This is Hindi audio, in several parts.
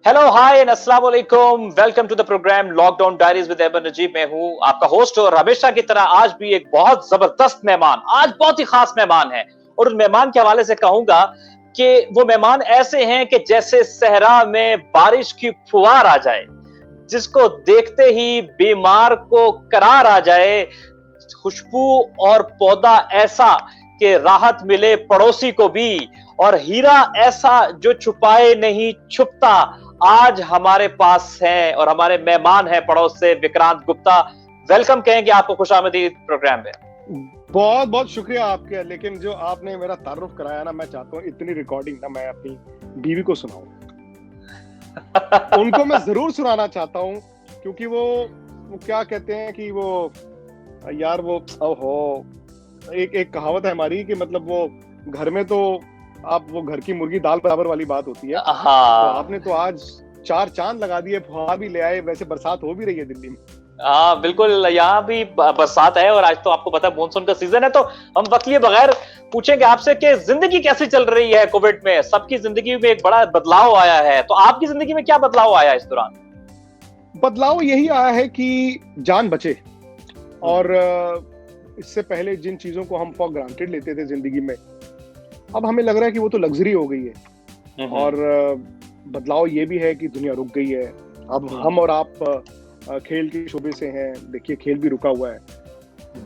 हेलो हाय एंड अस्सलाम वालेकुम। Welcome to the program lockdown diaries with Eban Najeeb. मैं हूं आपका होस्ट और हमेशा की तरह आज भी एक बहुत जबरदस्त मेहमान, आज बहुत ही खास मेहमान है। और उन मेहमान के हवाले से कहूंगा कि वो मेहमान ऐसे हैं कि जैसे सहरा में बारिश की फुहार आ जाए, जिसको देखते ही बीमार को करार आ जाए। खुशबू और पौधा ऐसा कि राहत मिले पड़ोसी को भी, और हीरा ऐसा जो छुपाए नहीं छुपता, आज हमारे पास हैं और हमारे मेहमान हैं पड़ोस से विक्रांत गुप्ता। वेलकम कहेंगे आपको खुशामदीद प्रोग्राम में। बहुत बहुत शुक्रिया आपके, लेकिन जो आपने मेरा तारुफ कराया ना, मैं चाहता हूँ इतनी रिकॉर्डिंग ना मैं अपनी बीवी को सुनाऊं। उनको मैं जरूर सुनाना चाहता हूँ, क्योंकि वो क्या कहते हैं कि वो यार वो ओहो, एक कहावत है हमारी कि मतलब वो घर में तो आप वो घर की मुर्गी दाल बराबर वाली बात होती है। तो आपने तो आज 4 चांद लगा दिए, फुहार भी ले आए। वैसे बरसात हो भी रही है दिल्ली में। हाँ बिल्कुल, यहाँ भी बरसात है और आज तो आपको पता है मानसून का सीजन है। तो हम वकील बगैर पूछेंगे आपसे कि जिंदगी कैसी चल रही है कोविड में। सबकी जिंदगी में एक बड़ा बदलाव आया है, तो आपकी जिंदगी में क्या बदलाव आया इस दौरान? बदलाव यही आया है कि जान बचे, और इससे पहले जिन चीजों को हम फॉर ग्रांटेड लेते थे जिंदगी में, अब हमें लग रहा है कि वो तो लग्जरी हो गई है। और बदलाव ये भी है कि दुनिया रुक गई है। अब हम और आप खेल के शोबे से हैं, देखिए खेल भी रुका हुआ है।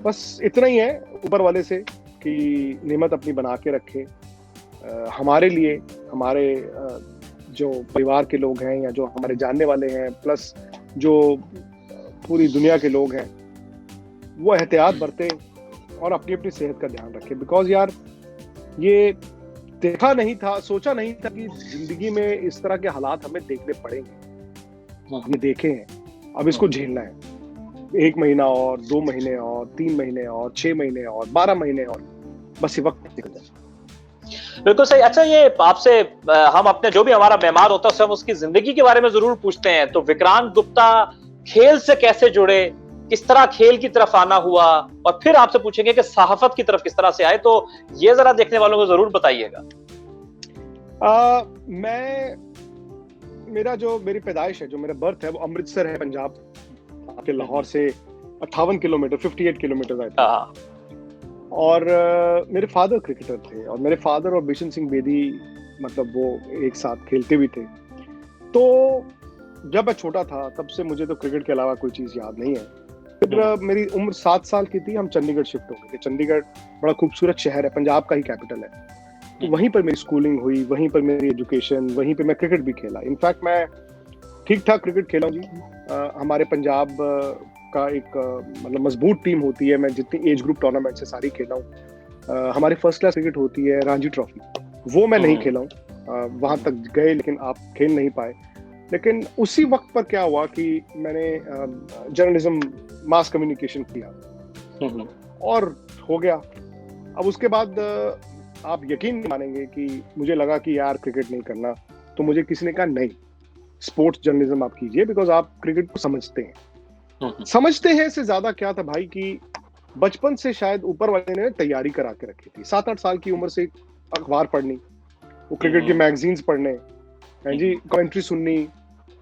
बस इतना ही है ऊपर वाले से कि नेमत अपनी बना के रखे हमारे लिए, हमारे जो परिवार के लोग हैं या जो हमारे जानने वाले हैं, प्लस जो पूरी दुनिया के लोग हैं, वो एहतियात बरते और अपनी अपनी सेहत का ध्यान रखें। बिकॉज यार ये देखा नहीं था, सोचा नहीं था कि जिंदगी में इस तरह के हालात हमें देखने पड़ेंगे। हमने देखे हैं, अब इसको झेलना है। 1 महीना और 2 महीने और 3 महीने और 6 महीने और 12 महीने और बस ये वक्त निकल जाए। बिल्कुल सही। अच्छा, ये आपसे हम अपने जो भी हमारा मेहमान होता है उससे हम उसकी जिंदगी के बारे में जरूर पूछते हैं। तो विक्रांत गुप्ता खेल से कैसे जुड़े, किस तरह खेल की तरफ आना हुआ, और फिर आपसे पूछेंगे कि सहाफत की तरफ किस तरह से आए। तो ये जरा देखने वालों को जरूर बताइएगा। मेरी पैदाइश है, जो मेरा बर्थ है, वो अमृतसर है, पंजाब के लाहौर से 58 किलोमीटर 58 किलोमीटर आए थे। और मेरे फादर क्रिकेटर थे, और मेरे फादर और बिशन सिंह बेदी मतलब वो एक साथ खेलते भी थे। तो जब मैं छोटा था तब से मुझे तो क्रिकेट के अलावा कोई चीज याद नहीं है। फिर मेरी उम्र 7 साल की थी, हम चंडीगढ़ शिफ्ट हो गए थे। चंडीगढ़ बड़ा खूबसूरत शहर है, पंजाब का ही कैपिटल है। तो वहीं पर मेरी स्कूलिंग हुई, वहीं पर मेरी एजुकेशन, वहीं पे मैं क्रिकेट भी खेला। इनफैक्ट मैं ठीक ठाक क्रिकेट खेला हूँ जी। हमारे पंजाब का एक मतलब मजबूत टीम होती है। मैं जितनी एज ग्रुप टूर्नामेंट से सारी खेला हूँ। हमारी फर्स्ट क्लास क्रिकेट होती है रणजी ट्रॉफी, वो मैं नहीं खेला हूँ। वहां तक गए लेकिन आप खेल नहीं पाए। लेकिन उसी वक्त पर क्या हुआ कि मैंने जर्नलिज्म, मास कम्युनिकेशन किया और हो गया। अब उसके बाद आप यकीन नहीं मानेंगे कि मुझे लगा कि यार क्रिकेट नहीं करना, तो मुझे किसी ने कहा नहीं, स्पोर्ट्स जर्नलिज्म आप कीजिए, बिकॉज आप क्रिकेट को समझते हैं। समझते हैं से ज्यादा क्या था भाई कि बचपन से शायद ऊपर वाले ने तैयारी करा के रखी थी। 7-8 साल की उम्र से अखबार पढ़नी, वो क्रिकेट के मैगजीन्स पढ़ने, जी कमेंट्री सुननी,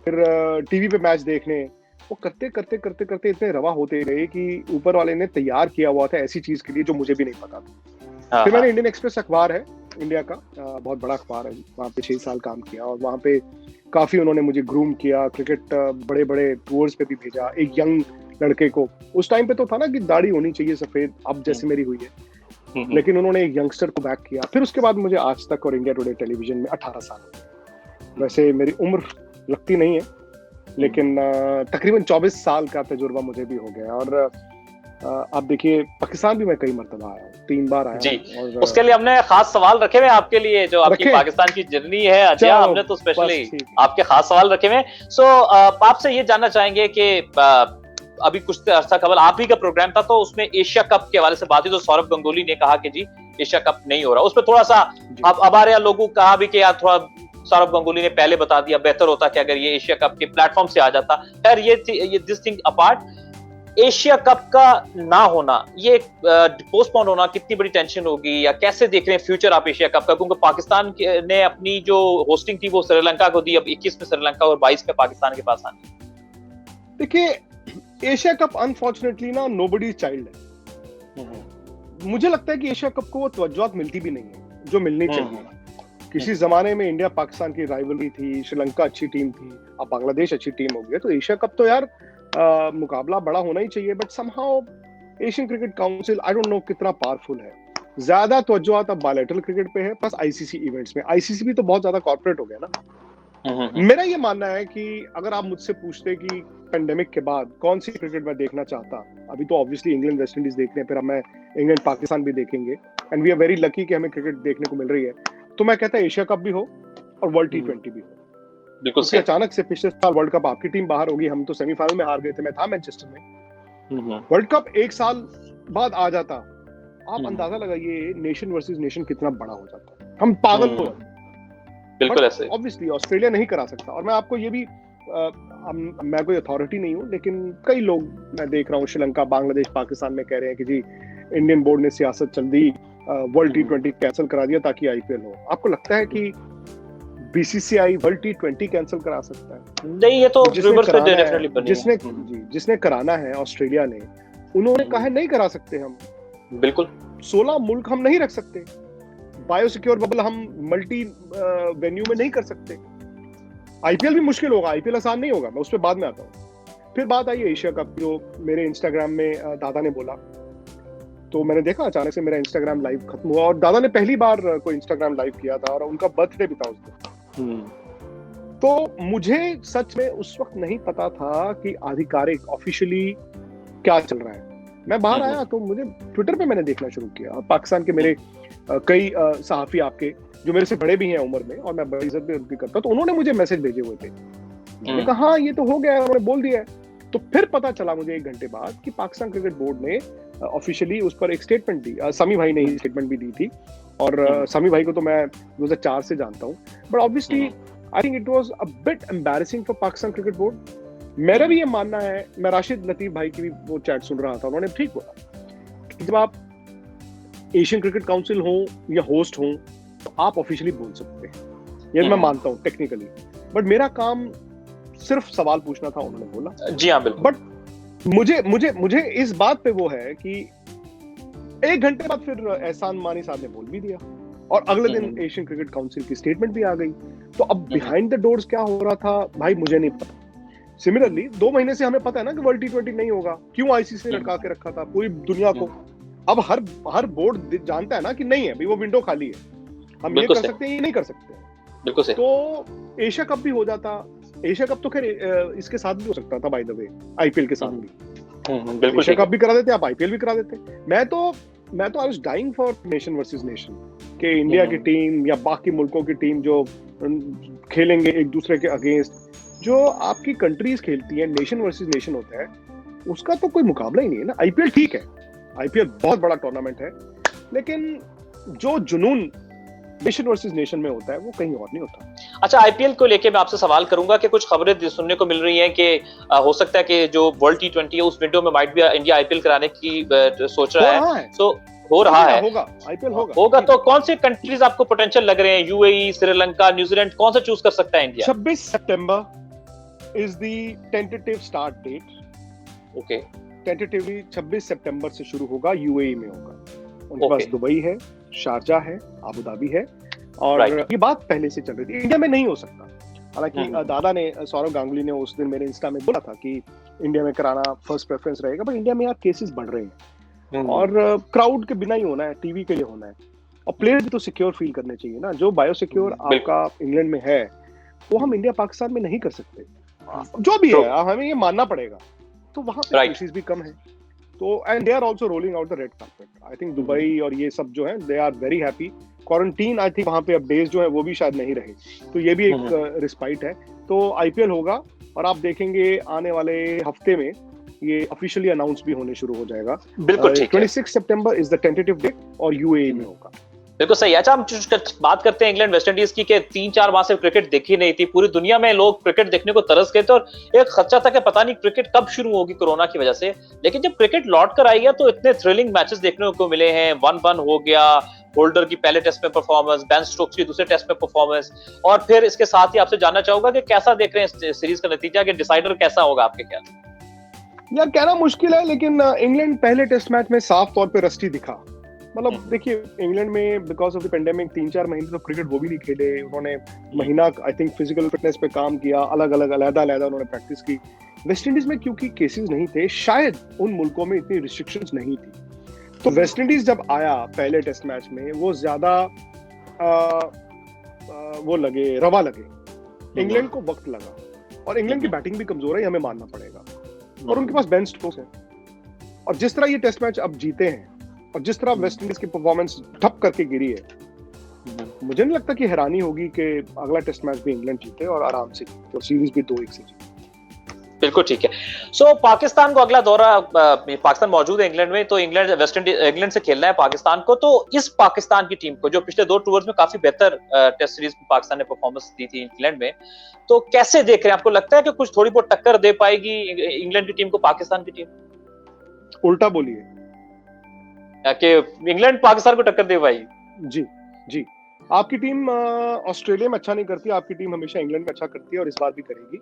फिर टीवी पे मैच देखने, वो करते करते करते करते इतने रवा होते गए कि ऊपर वाले ने तैयार किया हुआ था ऐसी चीज के लिए जो मुझे भी नहीं पता था। फिर मैंने इंडियन एक्सप्रेस अखबार है इंडिया का, बहुत बड़ा अखबार है, वहाँ पे 6 साल काम किया, और वहाँ पे काफी उन्होंने मुझे ग्रूम किया। क्रिकेट बड़े बड़े टूर्स पे भी भेजा। एक यंग लड़के को, उस टाइम पे तो था ना कि दाढ़ी होनी चाहिए सफेद, अब जैसे मेरी हुई है, लेकिन उन्होंने एक यंगस्टर को बैक किया। फिर उसके बाद मुझे आज तक और इंडिया टुडे टेलीविजन में 18 साल हो गए। वैसे मेरी उम्र लगती नहीं है, लेकिन तकरीबन 24 साल का तजुर्बा मुझे भी हो गया। और आप देखिए पाकिस्तान भी मैं कई मरतबा आया हूँ, 3 बार आया। जी, और उसके लिए हमने खास सवाल रखे हुए आपके लिए, जो आपकी पाकिस्तान की जर्नी है अजय, हमने तो स्पेशली आपके खास सवाल रखे हुए। सो आपसे ये जानना चाहेंगे कि अभी कुछ अर्सा कबल आप ही का प्रोग्राम था, तो उसमें एशिया कप के हवाले से बात हुई, तो सौरभ गंगुली ने कहा कि जी एशिया कप नहीं हो रहा। उस पर थोड़ा सा अब हमारे यहाँ लोगों कहा भी कि यार थोड़ा सौरभ गंगुली ने पहले बता दिया, बेहतर होता कि अगर ये एशिया कप के प्लेटफॉर्म से आ जाता। खैर ये this thing apart, Asia cup का ना होना, ये पोस्टपोन होना कितनी बड़ी टेंशन होगी, या कैसे देख रहे हैं फ्यूचर आप एशिया कप का? क्योंकि पाकिस्तान ने अपनी जो होस्टिंग थी वो श्रीलंका को दी, अब 21 में श्रीलंका और 22 में पाकिस्तान के पास आनी। देखिए, एशिया कप अनफॉर्चुनेटली ना नोबडी चाइल्ड है। मुझे लगता है कि एशिया कप को वो तवज्जो मिलती भी नहीं है जो मिलनी चाहिए। किसी जमाने में इंडिया पाकिस्तान की राइवलरी थी, श्रीलंका अच्छी टीम थी, अब बांग्लादेश अच्छी टीम हो गई, तो एशिया कप तो यार मुकाबला बड़ा होना ही चाहिए। But somehow Asian cricket council I don't know कितना पावरफुल है, ज्यादा तवज्जो अब बायलैटरल क्रिकेट पे है, प्लस आईसीसी इवेंट्स में। आईसीसी भी तो बहुत ज्यादा कॉर्पोरेट हो गया ना। मेरा ये मानना है कि अगर आप मुझसे पूछते कि पेंडेमिक के बाद कौन सी क्रिकेट मैं देखना चाहता, अभी तो ऑब्वियसली इंग्लैंड वेस्ट इंडीज देख रहे हैं, फिर अब मैं इंग्लैंड पाकिस्तान भी देखेंगे, and we are very lucky कि हमें क्रिकेट देखने को मिल रही है। तो मैं कहता एशिया कप भी हो और वर्ल्ड T20 भी हो। बिल्कुल सही। अचानक से पिछले साल वर्ल्ड कप आपकी टीम बाहर होगी, हम तो सेमीफाइनल में हार गए थे, मैं था मैनचेस्टर में। वर्ल्ड कप एक साल बाद आ जाता, आप अंदाजा लगाइए नेशन वर्सेस नेशन कितना बड़ा हो जाता। हम पागल हो जाते। बिल्कुल ऐसे। ऑब्वियसली ऑस्ट्रेलिया नहीं करा सकता। और मैं आपको ये भी मैं कोई अथॉरिटी नहीं हूँ, लेकिन कई लोग मैं देख रहा हूँ श्रीलंका, बांग्लादेश, पाकिस्तान में कह रहे हैं कि जी इंडियन बोर्ड ने सियासत चल दी, वर्ल्ड T20 कैंसिल करा दिया ताकि आईपीएल हो। आपको लगता है कि बीसीसीआई वर्ल्ड T20 कैंसिल करा सकता है? नहीं, ये तो जिसने कराना है ऑस्ट्रेलिया ने, उन्होंने कहा है नहीं करा सकते हम। बिल्कुल 16 मुल्क हम नहीं रख सकते, बायोसिक्योर बबल हम मल्टी वेन्यू में नहीं कर सकते। आईपीएल भी मुश्किल होगा, आईपीएल आसान नहीं होगा, मैं उस पर बाद में आता हूँ। फिर बात आई एशिया कप, जो मेरे इंस्टाग्राम में दादा ने बोला, तो मैंने देखा अचानक से मेरा इंस्टाग्राम लाइव खत्म हुआ, और दादा ने पहली बार कोई इंस्टाग्राम लाइव किया था और उनका बर्थडे भी था उस दिन। तो मुझे सच में उस वक्त नहीं पता था कि आधिकारिक ऑफिशियली क्या चल रहा है। मैं बाहर आया तो मुझे ट्विटर पे मैंने देखना शुरू किया, पाकिस्तान के मेरे कई सहाफी आपके जो मेरे से बड़े भी हैं उम्र में, और मैं बड़ी इज्जत भी उनकी करता, तो उन्होंने मुझे मैसेज भेजे हुए थे। मैंने कहा हाँ ये तो हो गया, उन्होंने बोल दिया है। तो फिर पता चला मुझे 1 घंटे बाद कि पाकिस्तान क्रिकेट बोर्ड ने ऑफिशियली उस पर एक स्टेटमेंट दी। समी भाई ने ही स्टेटमेंट भी दी थी, और समी भाई को तो मैं 2004 से जानता हूँ। But obviously I think it was a bit embarrassing for Pakistan cricket board. मेरा भी ये मानना है, मैं राशिद लतीफ भाई की भी वो चैट सुन रहा था, उन्होंने ठीक बोला कि जब आप एशियन क्रिकेट काउंसिल हो या होस्ट हो तो आप ऑफिशियली बोल सकते हैं, ये मैं मानता हूँ टेक्निकली। बट मेरा काम सिर्फ सवाल पूछना था, उन्होंने बोला जी हाँ बिल्कुल। बट मुझे इस बात पे वो है कि 1 घंटे बाद फिर एहसान मानी साहब ने बोल भी दिया, और अगले दिन एशियन क्रिकेट काउंसिल की स्टेटमेंट भी आ गई। तो अब बिहाइंड द डोर्स क्या हो रहा था भाई मुझे नहीं पता। सिमिलरली 2 महीने से हमें पता है ना कि वर्ल्ड T20 नहीं होगा, क्यों आईसीसी ने लटका के रखा था पूरी दुनिया को। अब हर बोर्ड जानता है ना कि नहीं है भाई, वो विंडो खाली है, हम ये कर सकते हैं, ये नहीं कर सकते। बिल्कुल सही। तो एशिया कप भी हो जाता, एशिया कप तो खैर इसके साथ भी हो सकता था बाय द वे, आईपीएल के साथ भी। बिल्कुल एशिया कप भी करा देते, आप आईपीएल भी करा देते। मैं तो I was dying for nation versus nation, कि इंडिया की टीम या बाकी मुल्कों की टीम जो खेलेंगे एक दूसरे के अगेंस्ट। जो आपकी कंट्रीज खेलती है, नेशन वर्सेस नेशन होता है, उसका तो कोई मुकाबला ही नहीं है ना। आईपीएल ठीक है, आईपीएल बहुत बड़ा टूर्नामेंट है, लेकिन जो जुनून नेशन वर्सेस नेशन में होता है वो कहीं और नहीं होता। अच्छा, आईपीएल को लेके मैं आपसे सवाल करूंगा कि कुछ खबरें सुनने को मिल रही हैं कि हो सकता है कि जो वर्ल्ड T20 है उस विंडो में माइट भी इंडिया आईपीएल कराने की सोच रहा है। तो हो रहा है, होगा आईपीएल होगा। तो कौन से कंट्रीज आपको पोटेंशियल लग रहे हैं? यूएई, श्रीलंका, न्यूजीलैंड, कौन सा चूज कर सकता है India? 26 September is the tentative start date. Okay, tentatively 26 सितंबर से शुरू होगा, यूएई में होगा। उनके पास दुबई है, शारजा है, अबू धाबी है, और ये बात पहले से चल रही थी। इंडिया में नहीं हो सकता। हालांकि दादा ने, सौरव गांगुली ने उस दिन मेरे इंस्टा में बोला था कि इंडिया में कराना फर्स्ट प्रेफरेंस रहेगा, बट इंडिया में यार केसेस बढ़ रहे हैं, और क्राउड के बिना ही होना है, टीवी के लिए होना है, और प्लेयर्स भी तो सिक्योर फील करने चाहिए ना। जो बायोसिक्योर आपका इंग्लैंड में है वो हम इंडिया पाकिस्तान में नहीं कर सकते। जो भी है हमें ये मानना पड़ेगा। तो वहां पे केसेस भी कम है। तो and they are also rolling out the red carpet. I think Dubai और ये सब जो है they are very happy. Quarantine I think वहां पे अब डेज जो है वो भी शायद नहीं रहे, तो ये भी एक रिस्पाइट है। तो आईपीएल होगा, और आप देखेंगे आने वाले हफ्ते में ये ऑफिशियली अनाउंस भी होने शुरू हो जाएगा। बिल्कुल ठीक है। 26 September is the tentative date, और यूएई में होगा। बिल्कुल सही। अच्छा, हम बात करते हैं इंग्लैंड वेस्ट इंडीज की कि 3-4 माह से क्रिकेट देखी नहीं थी। पूरी दुनिया में लोग क्रिकेट देखने को तरस गए थे और एक खदशा था कि पता नहीं क्रिकेट कब शुरू होगी कोरोना की वजह से। लेकिन जब क्रिकेट लौट कर आई है तो इतने थ्रिलिंग मैचेस देखने को मिले हैं। 1-1 हो गया, होल्डर की पहले टेस्ट में परफॉर्मेंस, बेन स्टोक्स की दूसरे टेस्ट में परफॉर्मेंस, और फिर इसके साथ ही आपसे जानना चाहूंगा कि कैसा देख रहे हैं इस सीरीज का नतीजा, कि डिसाइडर कैसा होगा आपके ख्याल में? यार कहना मुश्किल है, लेकिन इंग्लैंड पहले टेस्ट मैच में साफ तौर पे रस्टी दिखा। मतलब देखिए, इंग्लैंड में बिकॉज ऑफ द पेंडेमिक 3-4 महीने तो क्रिकेट वो भी नहीं खेले। उन्होंने महीना आई थिंक फिजिकल फिटनेस पे काम किया, अलग अलग अलग उन्होंने प्रैक्टिस की। वेस्ट इंडीज में क्योंकि केसेस नहीं थे, शायद उन मुल्कों में इतनी रिस्ट्रिक्शंस नहीं थी, तो वेस्ट इंडीज जब आया पहले टेस्ट मैच में वो ज्यादा वो लगे, रवा लगे। इंग्लैंड को वक्त लगा, और इंग्लैंड की बैटिंग भी कमजोर है, हमें मानना पड़ेगा, और उनके पास बेन स्टोक्स है। और जिस तरह ये टेस्ट मैच अब जीते हैं और जिस तरह वेस्ट इंडीज की परफॉर्मेंस ठप करके गिरी है, मुझे नहीं लगता कि हैरानी होगी कि अगला टेस्ट मैच भी इंग्लैंड जीते और आराम से जीते, और सीरीज भी 2-1 से जीते। बिल्कुल ठीक है। सो पाकिस्तान को अगला दौरा, पाकिस्तान मौजूद है इंग्लैंड में, तो इंग्लैंड से खेलना है पाकिस्तान को। तो इस पाकिस्तान की टीम को, जो पिछले 2 टूर्स में काफी बेहतर टेस्ट सीरीज में पाकिस्तान ने परफॉर्मेंस दी थी इंग्लैंड में, तो कैसे देख रहे हैं? आपको लगता है कि कुछ थोड़ी बहुत टक्कर दे पाएगी इंग्लैंड की टीम को पाकिस्तान की टीम? उल्टा बोलिए कि इंग्लैंड पाकिस्तान को टक्कर दे पाएगी? जी जी, आपकी टीम ऑस्ट्रेलिया में अच्छा नहीं करती, आपकी टीम हमेशा इंग्लैंड में अच्छा करती है और इस बार भी करेगी।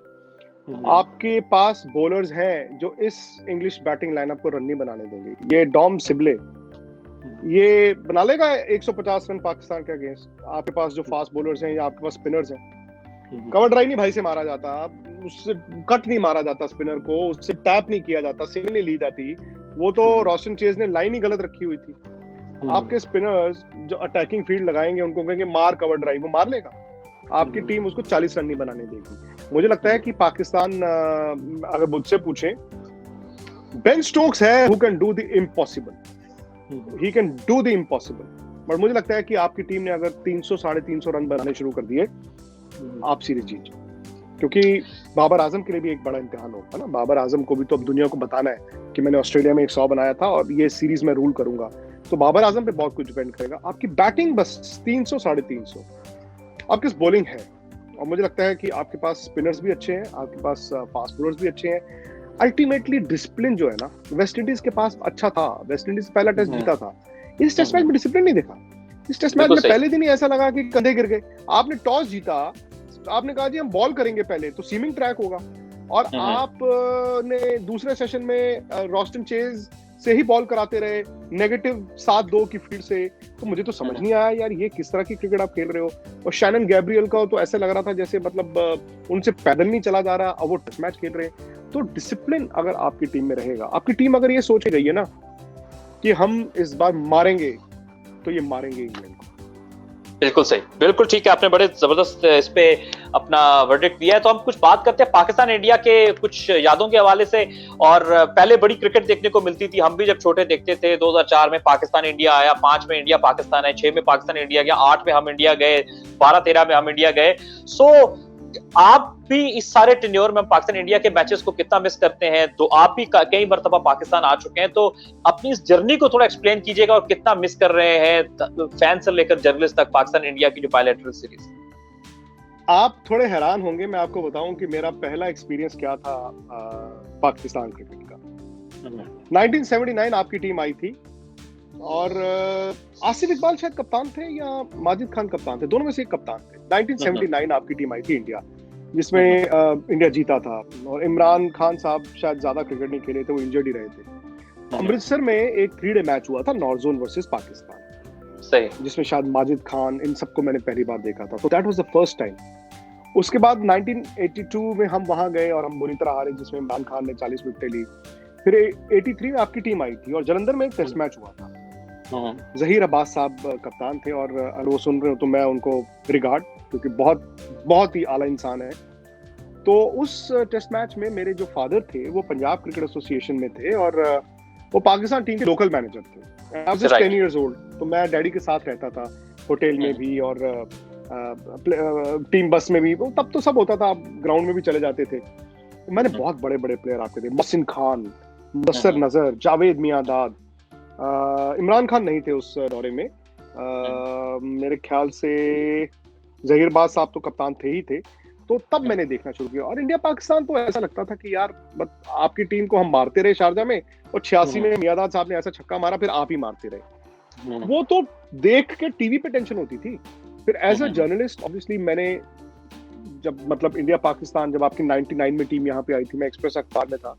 आपके पास बॉलर्स हैं जो इस इंग्लिश बैटिंग लाइनअप को रन नहीं बनाने देंगे। ये डॉम सिबले, ये बना लेगा 150 रन पाकिस्तान के अगेंस्ट। आपके पास जो फास्ट बॉलर्स हैं या आपके पास स्पिनर्स हैं, कवर ड्राइव नहीं भाई से मारा जाता, उससे कट नहीं मारा जाता, स्पिनर को उससे टैप नहीं किया जाता, सिंगल नहीं ली जाती। वो तो रोशन चेज ने लाइन ही गलत रखी हुई थी। आपके स्पिनर्स जो अटैकिंग फील्ड लगाएंगे, उनको कहेंगे मार कवर ड्राइव, वो मार लेगा। आपकी टीम उसको 40 रन नहीं बनाने देगी। मुझे लगता है कि पाकिस्तान, अगर मुझसे पूछे, बेन स्टोक्स है who can do the impossible, he can do the impossible. But मुझे लगता है कि आपकी टीम ने अगर 300-350 रन बनाने शुरू कर दिए, आप सीरीज जीत जाओ। क्योंकि बाबर आजम के लिए भी एक बड़ा इम्तिहान होगा ना। बाबर आजम को भी तो अब दुनिया को बताना है कि मैंने ऑस्ट्रेलिया में 100 बनाया था और ये सीरीज में रूल करूंगा। तो बाबर आजम पे बहुत कुछ डिपेंड करेगा। आपकी बैटिंग बस 300-350, आपकी बॉलिंग है, और मुझे लगता है कि आपके पास स्पिनर्स भी अच्छे हैं, आपके पास फास्ट बॉलर्स भी अच्छे हैं। अल्टीमेटली डिसिप्लिन जो है ना, वेस्ट इंडीज के पास अच्छा था। वेस्ट इंडीज पहला टेस्ट जीता था, इस टेस्ट मैच में डिसिप्लिन नहीं देखा। इस टेस्ट मैच में पहले दिन ही ऐसा लगा कि कंधे गिर गए। आपने टॉस जीता, आपने कहा जी हम बॉल करेंगे पहले, तो सीमिंग ट्रैक होगा, और आपने दूसरे सेशन में रोस्टन चेज से ही बॉल कराते रहे, नेगेटिव 7-2 की फील्ड से। तो मुझे तो समझ नहीं आया यार, ये किस तरह की क्रिकेट आप खेल रहे हो। और शैनन गैब्रियल का तो ऐसे लग रहा था जैसे मतलब उनसे पैदल नहीं चला जा रहा, अब वो टेस्ट मैच खेल रहे हैं। तो डिसिप्लिन अगर आपकी टीम में रहेगा, आपकी टीम अगर ये सोच गई है ना कि हम इस बार मारेंगे, तो ये मारेंगे इंग्लैंड को। बिल्कुल सही, बिल्कुल ठीक है। आपने बड़े जबरदस्त इस पे अपना वर्डिक्ट दिया है। तो हम कुछ बात करते हैं पाकिस्तान इंडिया के कुछ यादों के हवाले से। और पहले बड़ी क्रिकेट देखने को मिलती थी, हम भी जब छोटे देखते थे। 2004 में पाकिस्तान इंडिया आया, 5 में इंडिया पाकिस्तान आया, 6 में पाकिस्तान इंडिया गया, 8 में हम इंडिया गए, 12-13 में हम इंडिया गए। सो आप भी इस सारे टेन्योर में पाकिस्तान इंडिया के मैचेस को कितना मिस करते हैं? तो आप भी कई मरतबा पाकिस्तान आ चुके हैं, तो अपनी इस जर्नी को थोड़ा एक्सप्लेन कीजिएगा और कितना मिस कर रहे हैं फैन से लेकर जर्नलिस्ट तक पाकिस्तान इंडिया की जो बायलैटरल सीरीज। आप थोड़े हैरान होंगे, मैं आपको बताऊं कि मेरा पहला एक्सपीरियंस क्या था पाकिस्तान क्रिकेट का। 1979 आपकी टीम आई थी, और आसिफ इकबाल शायद कप्तान थे या माजिद खान कप्तान थे, दोनों में से एक कप्तान थे। 1979 आपकी टीम आई थी इंडिया, जिसमें इंडिया जीता था, और इमरान खान साहब शायद ज्यादा क्रिकेट नहीं खेले थे, वो इंजर्ड ही रहे थे। अमृतसर में एक 3-डे मैच हुआ था, नॉर्थ जोन वर्सेस पाकिस्तान, सही, जिसमें शायद माजिद खान, इन सबको मैंने पहली बार देखा था। तो that was the first time. उसके बाद 1982 में हम वहां गए और हम बुरी तरह हारे, जिसमें इमरान खान ने 40 विकेटें ली। फिर 83 में आपकी टीम आई थी और जलंधर में एक टेस्ट मैच हुआ था। जहीर अब्बास साहब कप्तान थे, और अगर वो सुन रहे हो तो मैं उनको रिगार्ड, क्योंकि बहुत ही आला इंसान है। तो उस टेस्ट मैच में मेरे जो फादर थे वो पंजाब क्रिकेट एसोसिएशन में थे, और वो पाकिस्तान टीम के लोकल मैनेजर थे। I was just 10 years old, तो मैं डैडी के साथ रहता था, होटल में भी और टीम बस में भी। तब तो सब होता था, आप ग्राउंड में भी चले जाते थे। मैंने बहुत बड़े बड़े प्लेयर आते थे, मोहसिन खान, मुदस्सर नजर, जावेद मियांदाद, इमरान खान नहीं थे उस दौरे में, मेरे ख्याल से जहीरबाज साहब तो कप्तान थे ही थे, तो तब मैंने देखना शुरू किया। और इंडिया पाकिस्तान तो ऐसा लगता था कि यार आपकी टीम को हम मारते रहे शारजा में, और 86 में मियादाद साहब ने ऐसा छक्का मारा, फिर आप ही मारते रहे। वो तो देख के टीवी पे टेंशन होती थी। फिर एज अ जर्नलिस्ट ऑब्वियसली मैंने जब मतलब इंडिया पाकिस्तान जब आपकी 99 में टीम यहाँ पे आई थी, मैं एक्सप्रेस अखबार में था,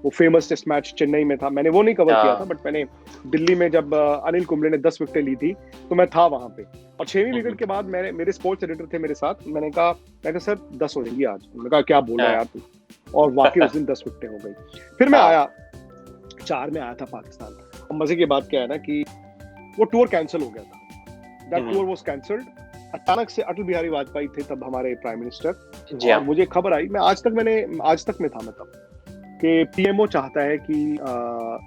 वो फेमस टेस्ट मैच चेन्नई में था, मैंने वो नहीं कवर किया था, बट मैंने दिल्ली में जब अनिल कुंबले ने 10 विकेटें ली थी तो मैं था वहां पे। और 6वीं विकेट के बाद मेरे स्पोर्ट्स एडिटर थे मेरे साथ, मैंने कहा सर 10 हो जाएंगी आज। उन्होंने कहा क्या बोल रहा है यार तू, और वाकई उस दिन 10 विकेटें हो गई। फिर मैं आया 4 में आया था पाकिस्तान, और मजे की बात क्या है ना कि वो टूर कैंसिल हो गया था, दैट टूर वाज कैंसल्ड। अचानक से अटल बिहारी वाजपेयी थे तब हमारे प्राइम मिनिस्टर, और मुझे खबर आई, मैं आज तक में था मैं तब, कि पीएमओ चाहता है कि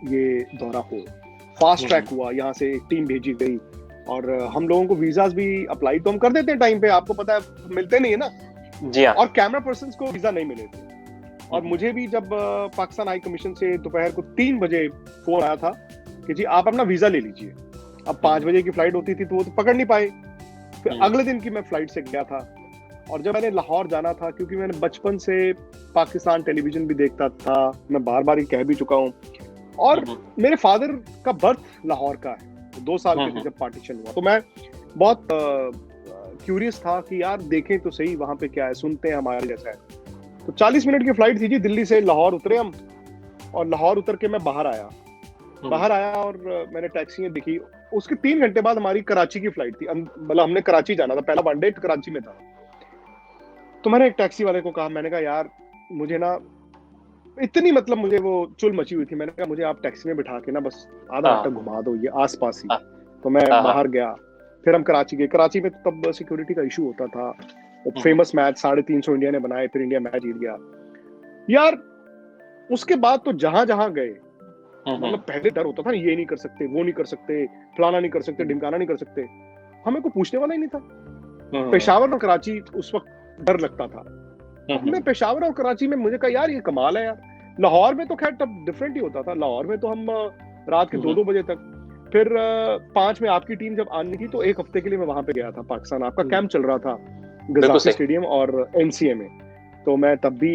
ये दौरा हो। फास्ट ट्रैक हुआ, यहाँ से एक टीम भेजी गई, और हम लोगों को वीजास भी अप्लाई तो हम कर देते हैं टाइम पे, आपको पता है मिलते नहीं है ना जी। और कैमरा पर्सन को वीजा नहीं मिले थे। और मुझे भी जब पाकिस्तान हाई कमीशन से दोपहर को 3 बजे फोन आया था कि जी आप अपना वीजा ले लीजिए। अब 5 बजे की फ्लाइट होती थी तो वो तो पकड़ नहीं पाए। फिर अगले दिन की मैं फ्लाइट से गया था, और जब मैंने लाहौर जाना था, क्योंकि मैंने बचपन से पाकिस्तान टेलीविजन भी देखता था, मैं बार बार ही कह भी चुका हूँ, और मेरे फादर का बर्थ लाहौर का है, 2 साल के थे जब पार्टीशन हुआ, तो मैं बहुत क्यूरियस था कि यार देखें तो सही वहां पे क्या है, सुनते हैं हमारे जैसा है। तो 40 मिनट की फ्लाइट थी जी, दिल्ली से लाहौर उतरे हम, और लाहौर उतर के मैं बाहर आया और मैंने टैक्सी देखी। उसके 3 घंटे बाद हमारी कराची की फ्लाइट थी, मतलब हमने कराची जाना था, पहला वनडे कराची में था। तो मैंने एक टैक्सी वाले को कहा, मैंने कहा यार मुझे ना इतनी मतलब मुझे वो चुल मची हुई थी, मैंने कहा मुझे आप टैक्सी में बिठा के ना बस आधा घंटा घुमा दो ये आसपास ही। तो मैं बाहर गया, फिर हम कराची गए। कराची में तो तब सिक्योरिटी का इशू होता था, वो फेमस मैच 350 इंडिया ने बनाए, फिर इंडिया मैच जीत गया यार। उसके बाद तो जहां जहां गए, मतलब पहले डर होता था, ये नहीं कर सकते, वो नहीं कर सकते, फलाना नहीं कर सकते, ढिमकाना नहीं कर सकते, हमें को पूछने वाला ही नहीं था। पेशावर और कराची उस वक्त डर लगता था। मैं पेशावर और कराची में मुझे कहा यार ये कमाल है यार। लाहौर में तो खैर तब डिफरेंट ही होता था, लाहौर में तो हम रात के 2-2 बजे तक, फिर 5 में आपकी टीम जब आनी थी तो 1 हफ्ते के लिए मैं वहां पे गया था पाकिस्तान, आपका कैंप चल रहा था गजाफी स्टेडियम और एनसीए में। तो मैं तब भी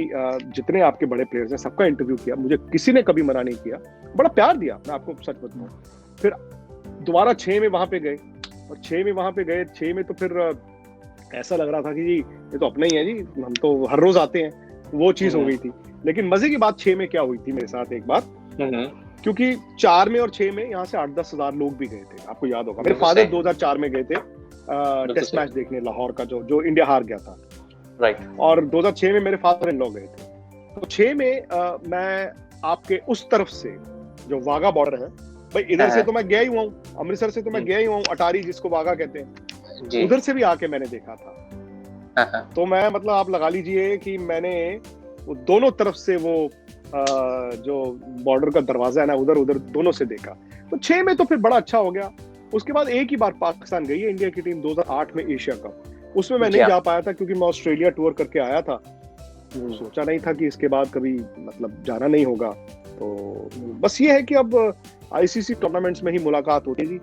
जितने आपके बड़े प्लेयर्स हैं सबका इंटरव्यू किया, मुझे किसी ने कभी मना नहीं किया, बड़ा प्यार दिया, मैं आपको सच बताऊं। फिर दोबारा 6 में वहां पे गए, और 6 में वहां पे गए, 6 में तो फिर ऐसा लग रहा था कि जी ये तो अपना ही है जी, हम तो हर रोज आते हैं, वो चीज हो गई थी। लेकिन मजे की बात 6 में क्या हुई थी मेरे साथ एक बार, क्योंकि 4 में और 6 में यहाँ से 8-10 हजार लोग भी गए थे, आपको याद होगा। मेरे फादर 2004 में गए थे टेस्ट मैच देखने लाहौर का, जो इंडिया हार गया था, राइट। और 2006 में मेरे फादर इन लॉ गए थे। तो 6 में मैं आपके उस तरफ से जो वाघा बॉर्डर है, भाई इधर से तो मैं गया ही हुआ हूँ, अमृतसर से तो मैं गया ही हुआ हूँ, अटारी जिसको वाघा कहते हैं, उधर से भी आके मैंने देखा था। तो मैं मतलब आप लगा लीजिए कि मैंने वो दोनों तरफ से वो जो बॉर्डर का दरवाजा है ना, उधर दोनों से देखा। तो 6 में तो फिर बड़ा अच्छा हो गया। उसके बाद एक ही बार पाकिस्तान गई है इंडिया की टीम 2008 में एशिया कप, उसमें मैं नहीं जा पाया था क्योंकि मैं ऑस्ट्रेलिया टूर करके आया था। सोचा नहीं था कि इसके बाद कभी मतलब जाना नहीं होगा। तो बस ये है कि अब आईसीसी टूर्नामेंट्स में ही मुलाकात होती है जी,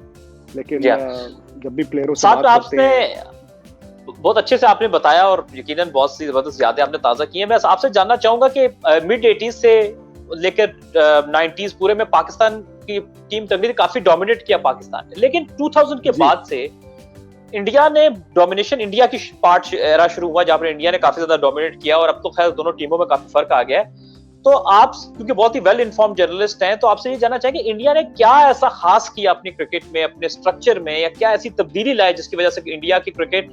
लेकिन जब भी प्लेयरों से बात करते हैं। बहुत अच्छे से आपने बताया और यकीनन बहुत सी जबरदस्त यादें आपने ताजा की हैं। मैं आपसे जानना चाहूंगा कि मिड 80s से लेकर 90s पूरे में पाकिस्तान की टीम तभी काफी डोमिनेट किया पाकिस्तान ने, लेकिन 2000 के बाद से इंडिया ने डोमिनेशन, इंडिया की पार्ट एरा शुरू हुआ जहां पर इंडिया ने काफी ज्यादा डोमिनेट किया, और अब तो खैर दोनों टीमों में काफी फर्क आ गया है। तो आप क्योंकि बहुत ही वेल इन्फॉर्म जर्नलिस्ट हैं, तो आपसे ये जानना चाहेंगे इंडिया ने क्या ऐसा खास किया अपनी क्रिकेट में, अपने स्ट्रक्चर में, या क्या ऐसी तब्दीली लाई जिसकी वजह से इंडिया की क्रिकेट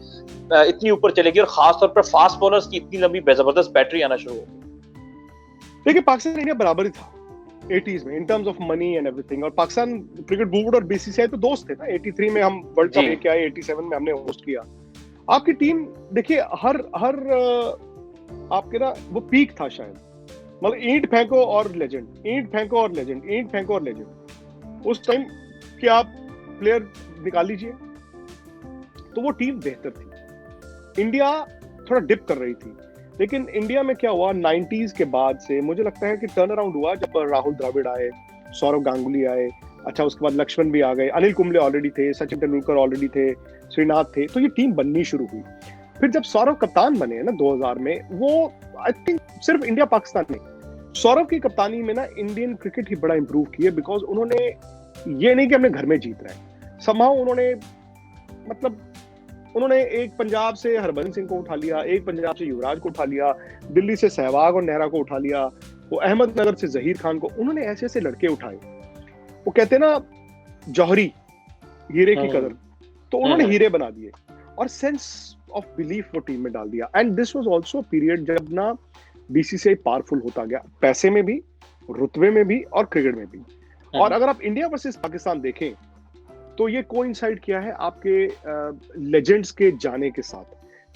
इतनी ऊपर चलेगी और खासतौर पर फास्ट बॉलर्स की इतनी लंबी जबरदस्त बैटरी आना शुरू हो गई? देखिए पाकिस्तान इंडिया बराबर ही था 80s में in terms of money and everything, और पाकिस्तान क्रिकेट बोर्ड और बीसीसीआई तो दोस्त थे ना। 83 में हम वर्ल्ड कप लेके आए, 87 में हमने होस्ट किया। आपकी टीम देखिए हर आपके ना वो पीक था शायद, मतलब ईंट फेंको और लेजेंड, ईंट फेंको और लेजेंड, ईंट फेंको और लेजेंड। उस टाइम के आप प्लेयर निकाल लीजिए तो वो टीम बेहतर थी। इंडिया थोड़ा डिप कर रही थी, लेकिन इंडिया में क्या हुआ 90s के बाद से मुझे लगता है कि टर्न अराउंड हुआ जब राहुल द्रविड़ आए, सौरव गांगुली आए, अच्छा उसके बाद लक्ष्मण भी आ गए, अनिल कुंबले ऑलरेडी थे, सचिन तेंदुलकर ऑलरेडी थे, श्रीनाथ थे, तो ये टीम बननी शुरू हुई। फिर जब सौरव कप्तान बने ना 2000 में, वो आई थिंक सिर्फ इंडिया पाकिस्तान नहीं, सौरव की कप्तानी में ना इंडियन क्रिकेट ही बड़ा इंप्रूव किए, बिकॉज उन्होंने ये नहीं कि हमने घर में जीत रहे हैं, समहाउ उन्होंने मतलब उन्होंने एक पंजाब से हरभजन सिंह को उठा लिया, एक पंजाब से युवराज को उठा लिया, दिल्ली से सहवाग और नेहरा को उठा लिया, वो अहमदनगर से जहीर खान को, उन्होंने ऐसे ऐसे लड़के उठाए। वो कहते ना जौहरी हीरे की कदर, तो उन्होंने हीरे बना दिए और सेंस ऑफ बिलीफ वो टीम में डाल दिया। And this was also period जब ना बीसीसीआई पावरफुल होता गया, पैसे में भी, रुतबे में भी और क्रिकेट में भी। और अगर आप इंडिया वर्सेस पाकिस्तान देखें तो ये कोइंसाइड किया है आपके लेजेंड्स के जाने के साथ,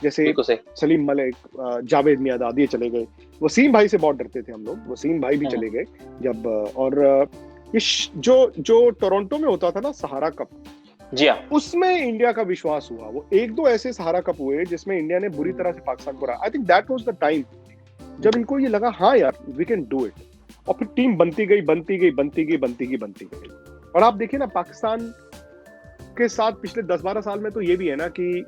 जैसे सलीम मलिक, जावेद मियादाद ये चले गए, वसीम भाई से बहुत डरते थे हम लोग, वसीम भाई भी चले गए जब, और ये जो टोरंटो में होता था ना सहारा कप, जी हाँ, उसमें इंडिया का विश्वास हुआ। वो एक दो ऐसे सहारा कप हुए जिसमें इंडिया ने बुरी तरह से पाकिस्तान को हराया। I think that was the time जब इनको ये लगा हाँ यार वी कैन डू इट, और फिर टीम बनती गई। और आप देखिए ना पाकिस्तान के साथ पिछले 10-12 साल में तो ये भी है ना कि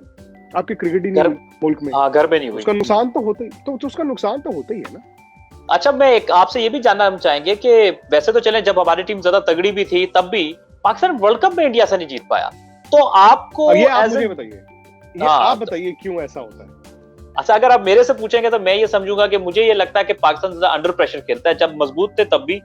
आपके क्रिकेट ही नहीं मुल्क में, घर में नहीं हुई, उसका नुकसान तो होता ही, तो उसका नुकसान तो होता ही है ना। अच्छा, मैं एक आपसे ये भी जानना हम चाहेंगे कि वैसे तो चले जब हमारी टीम ज्यादा तगड़ी भी थी तब भी पाकिस्तान वर्ल्ड कप में इंडिया से नहीं जीत पाया, तो आपको ये आप मुझे बताइए, ये आप बताइए क्यों ऐसा होता है? अच्छा, अगर आप मेरे से पूछेंगे तो मैं ये समझूंगा कि मुझे ये लगता है कि पाकिस्तान ज्यादा अंडर प्रेशर खेलता है। जब मजबूत थे तब भी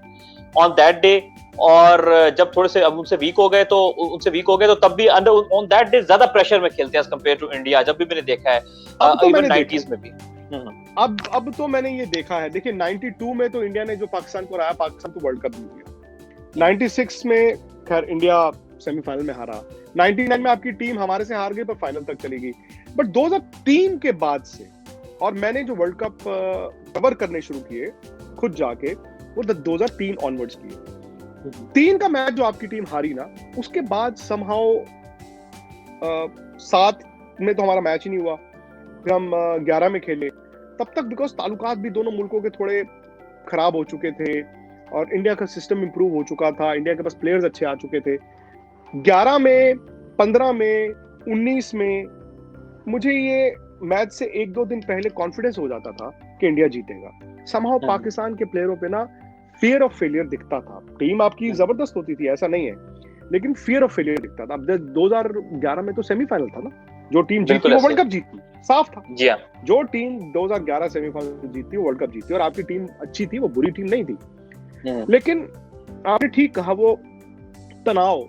ऑन दैट डे, और जब थोड़े से अब उनसे वीक हो गए तो तब भी अंडर ऑन दैट डे ज्यादा प्रेशर में खेलते हैं एज कंपेयर टू इंडिया, जब भी मैंने देखा है, इवन 90s में भी। अब तो मैंने ये देखा है, देखिए 92 में तो इंडिया ने जो पाकिस्तान को हराया, पाकिस्तान को वर्ल्ड कप नहीं दिया। 96 में खैर इंडिया सेमीफाइनल में हारा, 99 में आपकी टीम हमारे से हार गई पर फाइनल तक चली गई। बट 2003 के बाद से, और मैंने जो वर्ल्ड कप कवर करने शुरू किए खुद जाके, वो 2003 ऑनवर्ड्स किए। 3 का मैच जो आपकी टीम हारी ना, उसके बाद समहाउ 7 में तो हमारा मैच ही नहीं हुआ, फिर हम 11 में खेले। तब तक बिकॉज ताल्लुकात भी दोनों मुल्कों के थोड़े खराब हो चुके थे और इंडिया का सिस्टम इंप्रूव हो चुका था, इंडिया के पास प्लेयर्स अच्छे आ चुके थे। 11 में, 15 में, 19 में मुझे ये मैच से 1-2 दिन पहले कॉन्फिडेंस हो जाता था कि इंडिया जीतेगा। समहाउ पाकिस्तान के प्लेयरों पे ना फियर ऑफ फेलियर दिखता था। टीम आपकी जबरदस्त होती थी, ऐसा नहीं है, लेकिन फियर ऑफ फेलियर दिखता था। अब 2011 में तो सेमीफाइनल था ना, जो टीम जीती वो वर्ल्ड कप जीती, साफ था। जी हाँ, जो टीम 2011 सेमीफाइनल जीती वो वर्ल्ड कप जीती, और आपकी टीम अच्छी थी, वो बुरी टीम नहीं थी। लेकिन आपने ठीक कहा, वो तनाव,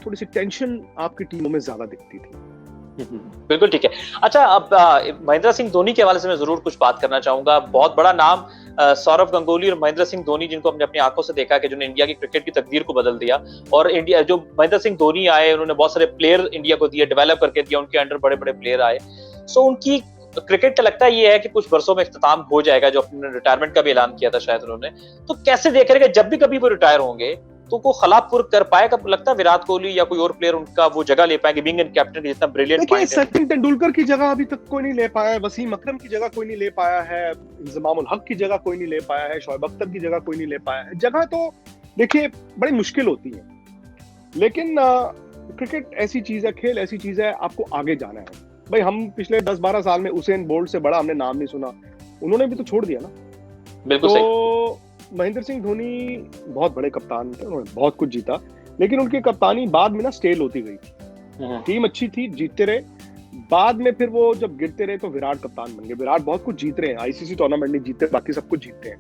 थोड़ी सी टेंशन आपकी टीमों में ज्यादा दिखती थी। बिल्कुल ठीक है। अच्छा, अब महेंद्र सिंह धोनी के हवाले से मैं जरूर कुछ बात करना चाहूंगा। बहुत बड़ा नाम सौरव गंगोली और महेंद्र सिंह धोनी, जिनको हमने अपनी आंखों से देखा कि जिन्होंने इंडिया की क्रिकेट की तकदीर को बदल दिया। और इंडिया जो महेंद्र सिंह धोनी आए, उन्होंने बहुत सारे प्लेयर इंडिया को दिए, डेवलप करके दिया, उनके अंडर बड़े बड़े प्लेयर आए। सो उनकी क्रिकेट का लगता है ये है कि कुछ वर्षों में इख्तिताम हो जाएगा, जो अपने रिटायरमेंट का भी ऐलान किया था शायद उन्होंने। तो कैसे देख रहे हैं कि जब भी कभी वो रिटायर होंगे तो को खलापुर कर पाएगा? लगता है विराट कोहली या कोई और प्लेयर उनका वो जगह ले पाएंगे, बीइंग एन कैप्टन के जितना ब्रिलियंट माइंड है। सचिन तेंदुलकर की जगह अभी तक कोई नहीं ले पाया है, वसीम अकरम की जगह कोई नहीं ले पाया है, इंजमामुल हक की जगह कोई नहीं ले पाया है, शोएब अख्तर की जगह कोई नहीं ले पाया है। जगह तो देखिए बड़ी मुश्किल होती है, लेकिन क्रिकेट ऐसी चीज है, खेल ऐसी चीज है, आपको आगे जाना है भाई। हम पिछले 10-12 साल में उसेन बोल्ट से बड़ा हमने नाम नहीं सुना, उन्होंने भी तो छोड़ दिया ना। बिल्कुल तो महेंद्र सिंह धोनी बहुत बड़े कप्तान थे, उन्होंने बहुत कुछ जीता, लेकिन उनकी कप्तानी बाद में ना स्टेल होती गई। टीम अच्छी थी, जीतते रहे, बाद में फिर वो जब गिरते रहे तो विराट कप्तान बन गए। विराट बहुत कुछ जीत रहे हैं, आईसीसी टूर्नामेंट नहीं जीतते, बाकी सब कुछ जीतते हैं।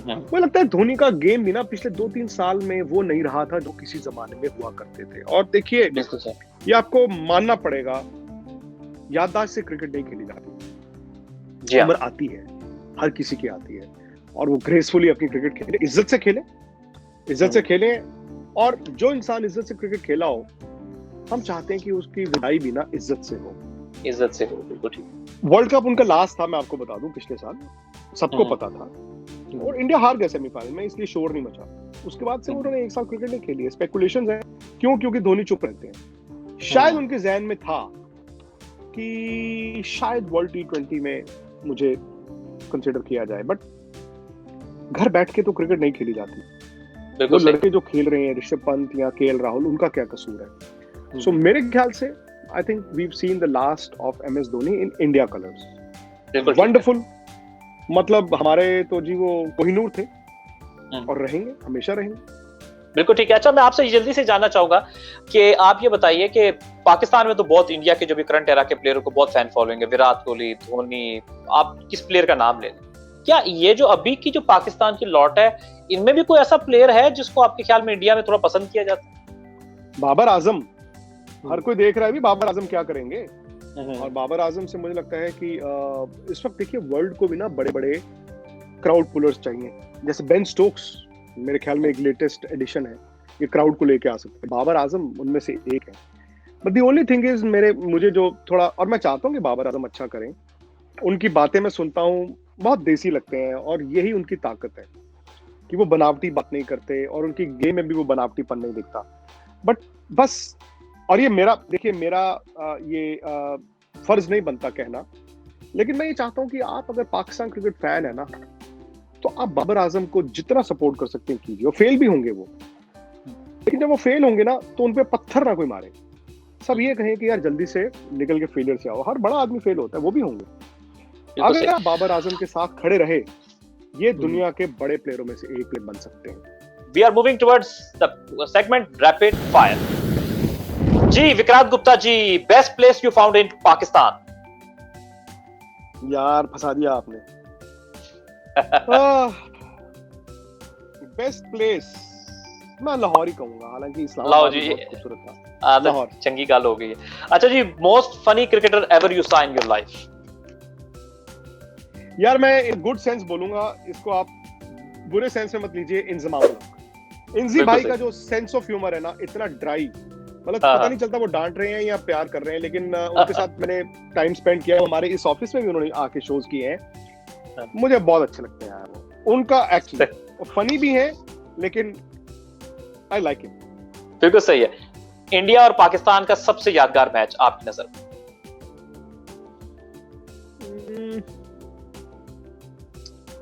मुझे लगता है धोनी का गेम भी ना पिछले 2-3 साल में वो नहीं रहा था जो किसी जमाने में हुआ करते थे। और देखिए ये आपको मानना पड़ेगा, याददाश्त से क्रिकेट नहीं खेली जाती, उम्र आती है, हर किसी की आती है, और वो ग्रेसफुली अपनी क्रिकेट खेले, इज्जत से खेले। और जो इंसान इज्जत से क्रिकेट खेला हो, हम चाहते हैं कि उसकी विदाई भी ना इज्जत से हो। बिल्कुल ठीक। वर्ल्ड कप उनका लास्ट था, मैं आपको बता दूं, पिछले साल सबको पता था, और इंडिया हार गया सेमीफाइनल में, इसलिए शोर नहीं मचा। उसके बाद से उन्होंने 1 साल क्रिकेट नहीं खेली है। स्पेकुलेशंस हैं, क्योंकि धोनी चुप रहते हैं। शायद उनके जहन में था कि शायद वर्ल्ड T20 में मुझे कंसिडर किया जाए, बट घर बैठ के तो क्रिकेट नहीं खेली जाती। वो लड़के जो खेल रहे हैं, ऋषभ पंत या केएल राहुल, उनका क्या कसूर है? सो मेरे ख्याल से I think we have seen the last of MS Dhoni in India colours. Wonderful, मतलब हमारे तो जी वो कोहिनूर थे और रहेंगे, हमेशा रहेंगे। बिल्कुल ठीक है। अच्छा, मैं आपसे जल्दी से जानना चाहूंगा कि आप ये बताइए कि पाकिस्तान में तो बहुत इंडिया के जो भी करंट एरा के प्लेयरों को बहुत फैन फॉलोइंग है, विराट कोहली, धोनी, आप किस प्लेयर का नाम ले लें, क्या ये जो अभी की जो पाकिस्तान की लौट है, इनमें भी कोई ऐसा प्लेयर है जिसको आपके ख्याल में इंडिया में थोड़ा पसंद किया जाता है? बाबर आजम, हर कोई देख रहा है भी बाबर आजम क्या करेंगे। और बाबर आजम से मुझे लगता है कि इस वक्त देखिए वर्ल्ड को भी ना बड़े बड़े क्राउड पुलर्स चाहिए, जैसे बेन स्टोक्स मेरे ख्याल में एक लेटेस्ट एडिशन है, ये क्राउड को लेके आ सकते हैं। बाबर आजम उनमें से एक है। But the only thing is मुझे जो थोड़ा, और मैं चाहता हूँ कि बाबर आजम अच्छा करें, उनकी बातें मैं सुनता हूँ बहुत देसी लगते हैं, और यही उनकी ताकत है कि वो बनावटी बात नहीं करते, और उनकी गेम में भी वो बनावटीपन नहीं दिखता। बट बस, और ये मेरा देखिए मेरा ये फर्ज नहीं बनता कहना, लेकिन मैं ये चाहता हूँ कि आप अगर पाकिस्तान क्रिकेट फैन है ना, तो आप बाबर आजम को जितना सपोर्ट कर सकते हैं कीजिए। फेल भी होंगे वो, लेकिन जब वो फेल होंगे ना तो उनपे पत्थर ना कोई मारे, सब ये कहें कि यार जल्दी से निकल के फेलियर से आओ। हर बड़ा आदमी फेल होता है, वो भी होंगे। अगर आप बाबर आजम के साथ खड़े रहे, ये दुनिया के बड़े प्लेयरों में से एक प्लेयर बन सकते हैं। We are moving towards the segment rapid fire. Ji Vikrant Gupta ji, best place you found in Pakistan? यार फंसा दिया आपने। बेस्ट प्लेस मैं लाहौर ही कहूंगा, हालांकि इस्लामाबाद बहुत खूबसूरत था। लाहौर चंगी गाल हो गई है। अच्छा जी, most funny cricketer ever you saw in your life? यार मैं इन गुड सेंस बोलूंगा, इसको आप बुरे सेंस में मत लीजिए। इंजी भाई का जो सेंस ऑफ ह्यूमर है ना, इतना ड्राई, मतलब पता नहीं चलता वो डांट रहे हैं या प्यार कर रहे हैं, लेकिन उनके साथ मैंने टाइम स्पेंड किया। हमारे इस ऑफिस में भी उन्होंने आके शोज किए हैं, मुझे बहुत अच्छे लगते हैं यार उनका एक्चुअली। फनी भी है, लेकिन आई लाइक इट। बिल्कुल सही है। इंडिया और पाकिस्तान का सबसे यादगार मैच आपकी नजर में?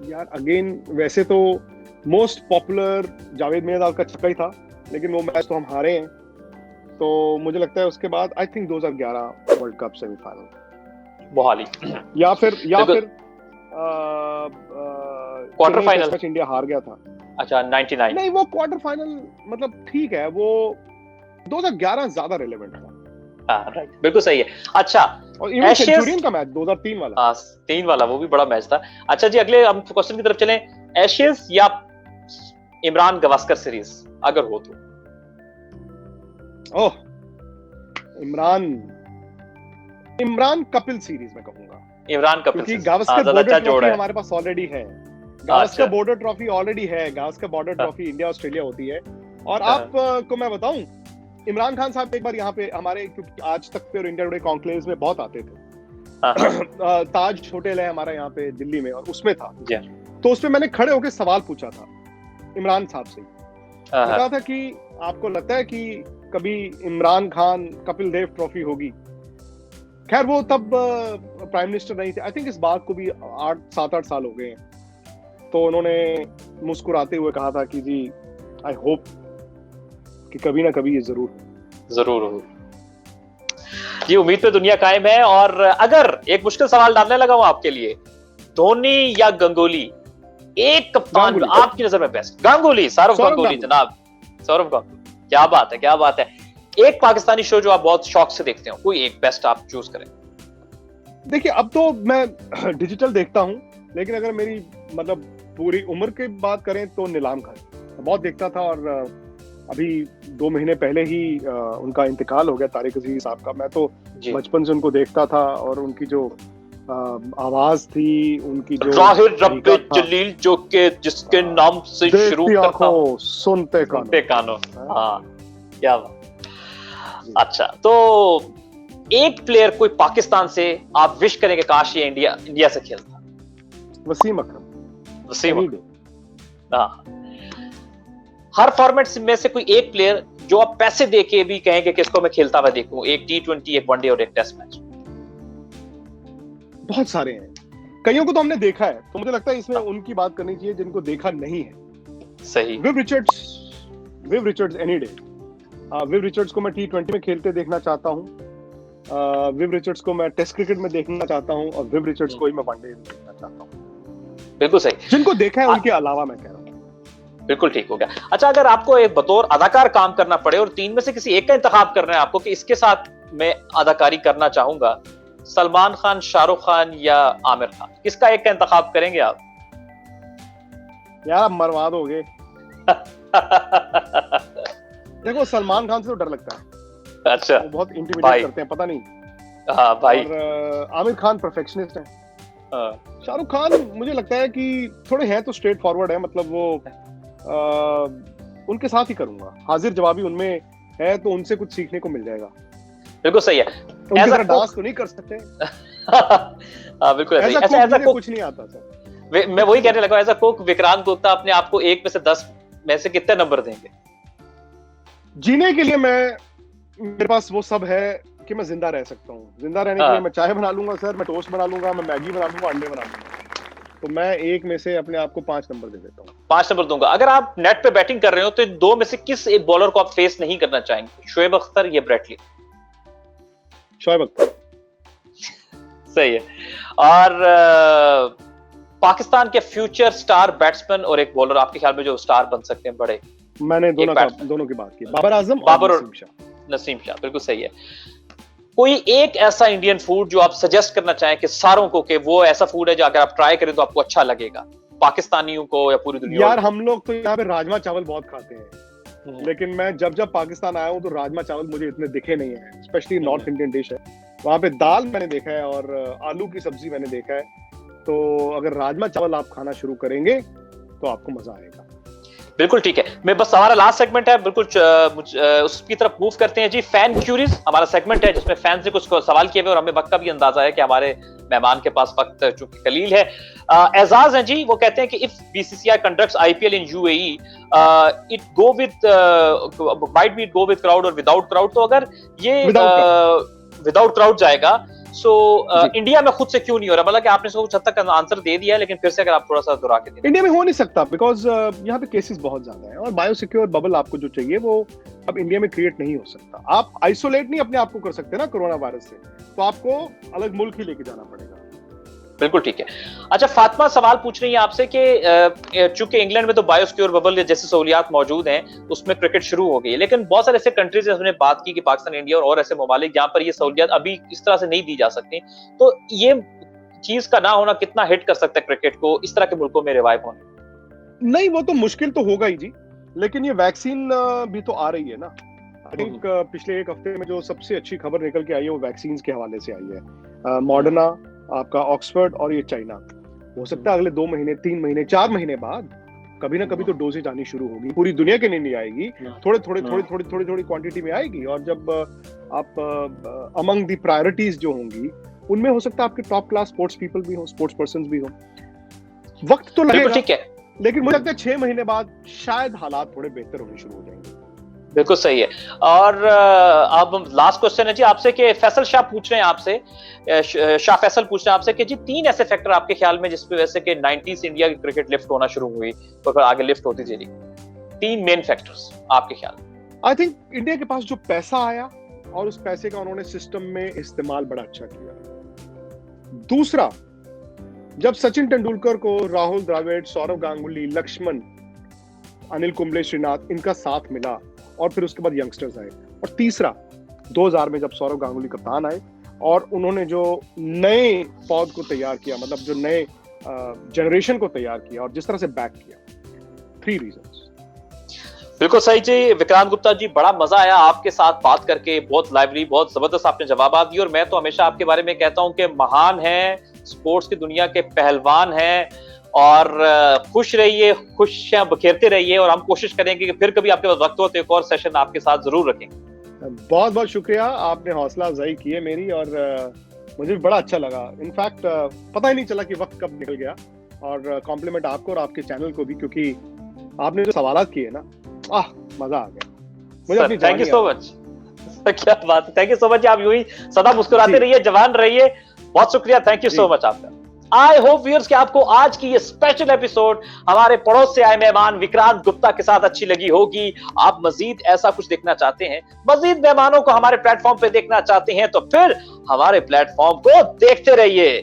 यार अगेन वैसे तो मोस्ट पॉपुलर जावेद मियाँदाद का छक्का ही था, लेकिन वो मैच तो हम हारे हैं, तो मुझे लगता है उसके बाद I think 2011 world cup semifinal Mohali, या फिर क्वार्टर फाइनल इंडिया हार गया था। अच्छा 99 नहीं, वो क्वार्टर फाइनल मतलब ठीक है, वो 2011 ज्यादा रिलेवेंट था। राइट, बिल्कुल सही है। अच्छा, और इवन सेंचुरियन का मैच 2003 वाला, हाँ 3 वाला, वो भी बड़ा मैच था। अच्छा जी, अगले हम क्वेश्चन की तरफ चलें। एशेज या इमरान गवास्कर सीरीज अगर हो तो? ओह, इमरान कपिल सीरीज में कहूंगा। इमरान कपिल, क्योंकि गावस्कर बॉर्डर ट्रॉफी हमारे पास ऑलरेडी है। गावस्कर बॉर्डर ट्रॉफी ऑलरेडी है। Gavaskar border trophy India Australia होती है। और आपको मैं बताऊं, इमरान खान साहब एक बार यहाँ पे हमारे, क्योंकि आज तक पे और इंडिया टुडे कॉन्क्लेव्स में बहुत आते थे, ताज होटल है हमारा यहाँ पे दिल्ली में, और उसमें था, तो उसमें मैंने खड़े होकर सवाल पूछा था इमरान साहब से। कहा था कि आपको लगता है कि कभी इमरान खान कपिल देव ट्रॉफी होगी? खैर वो तब प्राइम मिनिस्टर नहीं थे, आई थिंक इस बात को भी 7-8 साल हो गए हैं। तो उन्होंने मुस्कुराते हुए कहा था कि जी आई होप कि कभी ना कभी ये जरूर हो। जी, उम्मीद पे दुनिया कायम है। और अगर एक मुश्किल सवाल डालने लगा हूं आपके लिए, धोनी या गंगोली, एक कप्तान आपकी नजर में बेस्ट? गंगोली, सौरव गंगोली जनाब, सौरव गंगोली। क्या बात है, क्या बात है। एक पाकिस्तानी शो जो आप बहुत शौक से देखते हो, कोई एक बेस्ट आप चूज करें? देखिए अब तो मैं डिजिटल देखता हूं, लेकिन अगर मेरी मतलब पूरी उम्र की बात करें तो नीलाम खान बहुत देखता था। और अभी 2 महीने पहले ही उनका इंतकाल हो गया, तारिक अजीज साहब का। मैं तो बचपन से उनको देखता था, और उनकी जो आवाज थी, उनकी जो जाहिर रब्बे जलील, जो के जिसके नाम से शुरू करता हूं, सुनते कानों। हाँ, क्या बात। अच्छा, तो एक प्लेयर कोई पाकिस्तान से आप विश करेंगे काश ये इंडिया से खेलता? वसीम अकरम। हाँ, हर फॉर्मेट में से कोई एक प्लेयर जो आप पैसे देके भी कहेंगे कि इसको मैं खेलता हुआ देखूं, एक T20, एक वनडे और एक टेस्ट मैच? बहुत सारे हैं, कईयों को तो हमने देखा है, तो मुझे लगता है इसमें उनकी बात करनी चाहिए जिनको देखा नहीं है। सही। Viv Richards Viv Richards any day. Viv Richards को मैं T20 में खेलते देखना चाहता हूँ, विव रिचर्ड्स को मैं टेस्ट क्रिकेट में देखना चाहता हूँ, और विव रिचर्ड्स को ही मैं वनडे में देखना चाहता हूँ। बिल्कुल सही, जिनको देखा है उनके अलावा मैं कह रहा हूँ। बिल्कुल ठीक हो गया। अच्छा, अगर आपको एक बतौर अदाकार काम करना पड़े और तीन में से किसी एक का इंतखाब करना है आपको कि इसके साथ मैं अदाकारी करना चाहूंगा, सलमान खान, शाहरुख खान या आमिर खान, किसका एक का इंतखाब करेंगे आप? यार आप मरवा दोगे। देखो सलमान खान से तो डर लगता है। अच्छा, वो बहुत इंटिमिडेट करते हैं, पता नहीं। हाँ भाई। और आमिर खान परफेक्शनिस्ट है। शाहरुख खान मुझे लगता है कि थोड़े हैं तो स्ट्रेट फॉरवर्ड है, मतलब वो उनके साथ ही करूंगा, हाजिर जवाबी उनमें है, तो उनसे कुछ सीखने को मिल जाएगा। बिल्कुल सही है। उनकी तरह डांस तो नहीं कर सकते। बिल्कुल ऐसा कुछ नहीं आता सर। मैं वही कहने लगा, ऐसा कुक विक्रांत गुप्ता अपने आप को 1 में से 10 में से कितने नंबर देंगे? जीने के लिए मेरे पास वो सब है कि मैं जिंदा रह सकता हूँ। जिंदा रहने के लिए मैं चाय बना लूंगा सर, मैं टोस्ट बना लूंगा, मैं मैगी बना लूंगा, अंडे बना लूंगा। तो मैं 1 में से अपने आप को 5 नंबर दे देता हूँ। 5 नंबर दूंगा। अगर आप नेट पे बैटिंग कर रहे हो तो 2 में से किस एक बॉलर को आप फेस नहीं करना चाहेंगे? शोएब अख्तर या ब्रेट ली? शोएब अख्तर। सही है। और पाकिस्तान के फ्यूचर स्टार बैट्समैन और एक बॉलर आपके ख्याल में जो स्टार बन सकते हैं बड़े? मैंने दोनों की बात की, बाबर आजम और नसीम शाह। बिल्कुल सही है। कोई एक ऐसा इंडियन फूड जो आप सजेस्ट करना चाहें कि सारों को, कि वो ऐसा फूड है जो अगर आप ट्राई करें तो आपको अच्छा लगेगा, पाकिस्तानियों को या पूरी दुनिया? यार हम लोग तो यहाँ पे राजमा चावल बहुत खाते हैं, लेकिन मैं जब पाकिस्तान आया हूँ तो राजमा चावल मुझे इतने दिखे नहीं है। स्पेशली नॉर्थ इंडियन डिश है, वहाँ पे दाल मैंने देखा है और आलू की सब्जी मैंने देखा है। तो अगर राजमा चावल आप खाना शुरू करेंगे तो आपको मजा आएगा। बिल्कुल ठीक है। मैं बस हमारा लास्ट सेगमेंट है, बिल्कुल उसकी तरफ मूव करते हैं जी। फैन क्यूरीज हमारा सेगमेंट है जिसमें फैन से कुछ सवाल किए हुए और हमें वक्त का भी अंदाजा है कि हमारे मेहमान के पास वक्त चूंकि कलील है। एजाज हैं जी, वो कहते हैं कि if BCCI conducts IPL in UAE it go with crowd और विदाउट क्राउड, तो अगर ये विदाउट क्राउड जाएगा सो इंडिया में खुद से क्यों नहीं हो रहा? मतलब कि आपने इसको कुछ हद तक आंसर दे दिया है, लेकिन फिर से अगर आप थोड़ा सा दोहरा के दें। इंडिया में हो नहीं सकता बिकॉज यहाँ पे केसेस बहुत ज्यादा है और बायोसिक्योर बबल आपको जो चाहिए वो अब इंडिया में क्रिएट नहीं हो सकता। आप आइसोलेट नहीं अपने आप को कर सकते ना कोरोना वायरस से, तो आपको अलग मुल्क ही लेके जाना पड़ेगा। बिल्कुल ठीक है। अच्छा, फातिमा सवाल पूछ रही है आपसे कि चूंकि इंग्लैंड में तो बायोसिक्योर बबल जैसी सहूलियात मौजूद हैं, उसमें क्रिकेट शुरू हो गई है, लेकिन बहुत सारे ऐसे कंट्रीज हमने बात की कि पाकिस्तान, इंडिया और ऐसे ममालिक जहां पर ये सहूलियात अभी इस तरह से नहीं दी जा सकती, तो ये चीज का ना होना कितना हिट कर सकता है क्रिकेट को इस तरह के मुल्कों में रिवाइव होने? नहीं, वो तो मुश्किल तो होगा ही जी, लेकिन ये वैक्सीन भी तो आ रही है ना। आई थिंक पिछले 1 हफ्ते में जो सबसे अच्छी खबर निकल के आई है वो वैक्सीन के हवाले से आई है। मॉडर्ना, आपका ऑक्सफोर्ड और ये चाइना। हो सकता है अगले 2 महीने, 3 महीने, 4 महीने बाद कभी ना कभी तो डोजेज आनी शुरू होगी। पूरी दुनिया के लिए नहीं आएगी, थोड़ी क्वांटिटी में आएगी। और जब आप अमंग दी प्रायोरिटीज जो होंगी उनमें हो सकता है आपके टॉप क्लास स्पोर्ट्स पीपल भी हो, स्पोर्ट्स पर्सन भी हो। वक्त तो लगेगा, ठीक है, लेकिन मुझे लगता है 6 महीने बाद शायद हालात थोड़े बेहतर होने शुरू हो जाएंगे। बिल्कुल सही है। और अब लास्ट क्वेश्चन है जी आपसे कि फैसल शाह पूछ रहे हैं आपसे, शाह फैसल पूछ रहे हैं आपसे कि जी 3 ऐसे फैक्टर आपके ख्याल में जिसपे वैसे कि 90s इंडिया की क्रिकेट लिफ्ट होना शुरू हुई तो फिर आगे लिफ्ट होती चली, 3 मेन फैक्टर्स आपके ख्याल? आई थिंक इंडिया के पास जो पैसा आया और उस पैसे का उन्होंने सिस्टम में इस्तेमाल बड़ा अच्छा किया। दूसरा, जब सचिन तेंदुलकर को राहुल द्रविड़, सौरव गांगुली, लक्ष्मण, अनिल कुंबले, श्रीनाथ इनका साथ मिला और फिर उसके बाद यंगस्टर्स आए। और तीसरा, 2000 में जब सौरव गांगुली कप्तान आए और उन्होंने जो नए पौध को तैयार किया, मतलब जो नए जनरेशन को तैयार किया और जिस तरह से बैक किया। 3 रीजंस। बिल्कुल सही जी। विक्रांत गुप्ता जी, बड़ा मजा आया आपके साथ बात करके, बहुत लाइवली, बहुत जबरदस्त आपने जवाब दिए। और मैं तो हमेशा आपके बारे में कहता हूं कि महान हैं, स्पोर्ट्स की दुनिया के पहलवान हैं, और खुश रहिए, खुशियां बखेरते रहिए, और हम कोशिश करेंगे कि फिर कभी आपके पास वक्त हो तो एक और सेशन आपके साथ जरूर रखेंगे। बहुत बहुत शुक्रिया, आपने हौसला अफजाई की है मेरी, और मुझे भी बड़ा अच्छा लगा। इनफैक्ट पता ही नहीं चला कि वक्त कब निकल गया। और कॉम्प्लीमेंट आपको और आपके चैनल को भी, क्योंकि आपने जो सवालात किए ना, मजा आ गया मुझे। Thank you so much. क्या बात है, थैंक यू सो मच। आप यूं ही सदा मुस्कुराते रहिए, जवान रहिए। बहुत शुक्रिया, थैंक यू सो मच आपका। आई होप व्यूअर्स कि आपको आज की ये स्पेशल एपिसोड हमारे पड़ोस से आए मेहमान विक्रांत गुप्ता के साथ अच्छी लगी होगी। आप मजीद ऐसा कुछ देखना चाहते हैं, मजीद मेहमानों को हमारे प्लेटफॉर्म पे देखना चाहते हैं, तो फिर हमारे प्लेटफॉर्म को देखते रहिए।